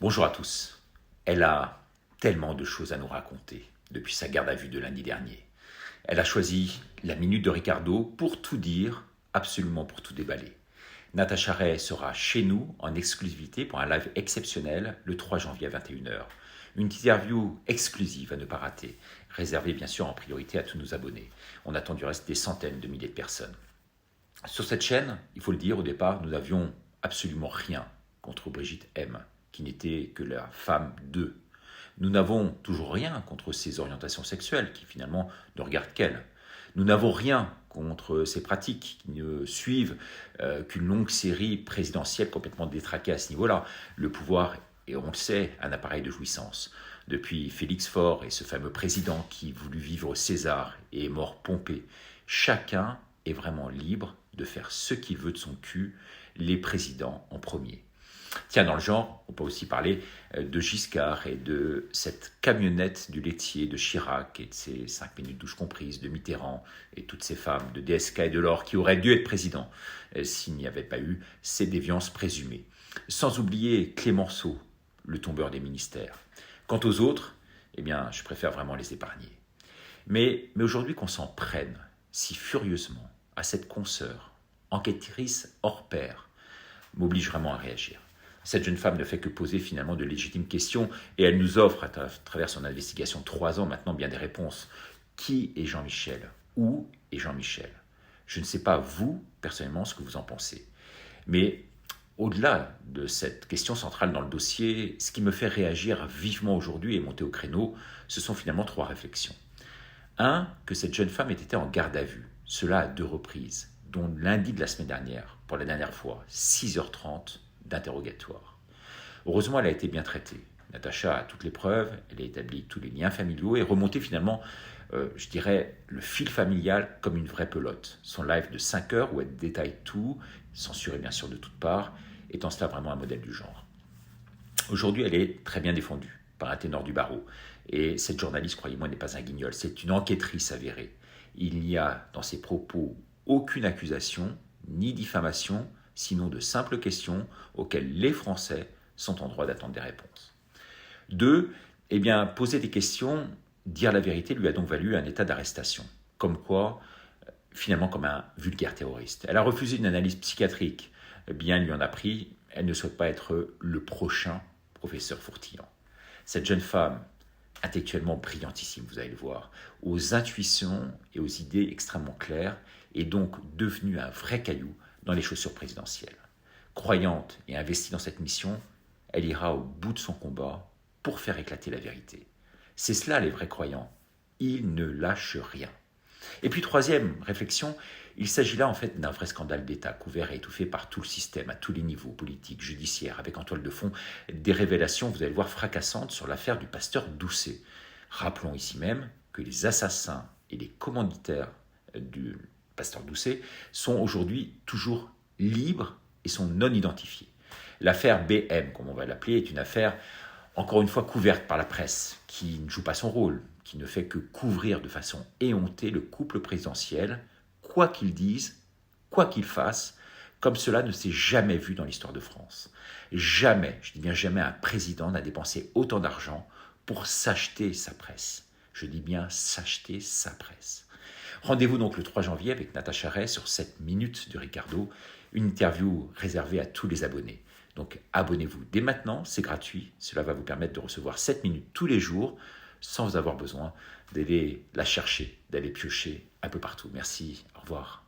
Bonjour à tous. Elle a tellement de choses à nous raconter depuis sa garde à vue de lundi dernier. Elle a choisi la minute de Ricardo pour tout dire, absolument pour tout déballer. Natacha Ray sera chez nous en exclusivité pour un live exceptionnel le 3 janvier à 21h. Une interview exclusive à ne pas rater, réservée bien sûr en priorité à tous nos abonnés. On attend du reste des centaines de milliers de personnes. Sur cette chaîne, il faut le dire, au départ, nous n'avions absolument rien contre Brigitte M, qui n'était que la femme d'eux. Nous n'avons toujours rien contre ses orientations sexuelles, qui finalement ne regardent qu'elle. Nous n'avons rien contre ses pratiques, qui ne suivent qu'une longue série présidentielle complètement détraquée à ce niveau-là. Le pouvoir est, on le sait, un appareil de jouissance. Depuis Félix Faure et ce fameux président qui voulut vivre César et est mort pompé, chacun est vraiment libre de faire ce qu'il veut de son cul, les présidents en premier. Tiens, dans le genre, on peut aussi parler de Giscard et de cette camionnette du laitier de Chirac et de ses 5 minutes douche comprises, de Mitterrand et toutes ces femmes de DSK et de Delors qui auraient dû être présidents s'il n'y avait pas eu ces déviances présumées. Sans oublier Clémenceau, le tombeur des ministères. Quant aux autres, eh bien, je préfère vraiment les épargner. Mais aujourd'hui qu'on s'en prenne si furieusement à cette consoeur, enquêtrice hors pair, m'oblige vraiment à réagir. Cette jeune femme ne fait que poser finalement de légitimes questions et elle nous offre à travers son investigation 3 ans maintenant bien des réponses. Qui est Jean-Michel? Où est Jean-Michel? Je ne sais pas vous, personnellement, ce que vous en pensez. Mais au-delà de cette question centrale dans le dossier, ce qui me fait réagir vivement aujourd'hui et monter au créneau, ce sont finalement 3 réflexions. 1, que cette jeune femme ait été en garde à vue, cela à 2 reprises, dont lundi de la semaine dernière, pour la dernière fois, 6h30 d'interrogatoire. Heureusement, elle a été bien traitée. Natacha a toutes les preuves, elle a établi tous les liens familiaux et remonté finalement, je dirais, le fil familial comme une vraie pelote. Son live de 5 heures où elle détaille tout, censuré bien sûr de toutes parts, est en cela vraiment un modèle du genre. Aujourd'hui, elle est très bien défendue par un ténor du barreau. Et cette journaliste, croyez-moi, n'est pas un guignol, c'est une enquêtrice avérée. Il n'y a dans ses propos aucune accusation, ni diffamation, sinon de simples questions auxquelles les Français sont en droit d'attendre des réponses. 2, eh bien, poser des questions, dire la vérité lui a donc valu un état d'arrestation. Comme quoi, finalement, comme un vulgaire terroriste. Elle a refusé une analyse psychiatrique. Bien, lui en a pris. Elle ne souhaite pas être le prochain professeur Fourtillant. Cette jeune femme, intellectuellement brillantissime, vous allez le voir, aux intuitions et aux idées extrêmement claires, est donc devenue un vrai caillou dans les chaussures présidentielles. Croyante et investie dans cette mission, elle ira au bout de son combat pour faire éclater la vérité. C'est cela les vrais croyants. Ils ne lâchent rien. Et puis 3e réflexion, il s'agit là en fait d'un vrai scandale d'État couvert et étouffé par tout le système, à tous les niveaux, politiques, judiciaires, avec en toile de fond des révélations, vous allez le voir, fracassantes sur l'affaire du pasteur Doucet. Rappelons ici même que les assassins et les commanditaires du pasteur Doucet sont aujourd'hui toujours libres et sont non identifiés. L'affaire BM, comme on va l'appeler, est une affaire encore une fois couverte par la presse, qui ne joue pas son rôle, qui ne fait que couvrir de façon éhontée le couple présidentiel, quoi qu'ils disent, quoi qu'ils fassent, comme cela ne s'est jamais vu dans l'histoire de France. Jamais, je dis bien jamais, un président n'a dépensé autant d'argent pour s'acheter sa presse. Je dis bien s'acheter sa presse. Rendez-vous donc le 3 janvier avec Natacha Ray sur 7 minutes de Ricardo, une interview réservée à tous les abonnés. Donc abonnez-vous dès maintenant, c'est gratuit, cela va vous permettre de recevoir 7 minutes tous les jours sans avoir besoin d'aller la chercher, d'aller piocher un peu partout. Merci, au revoir.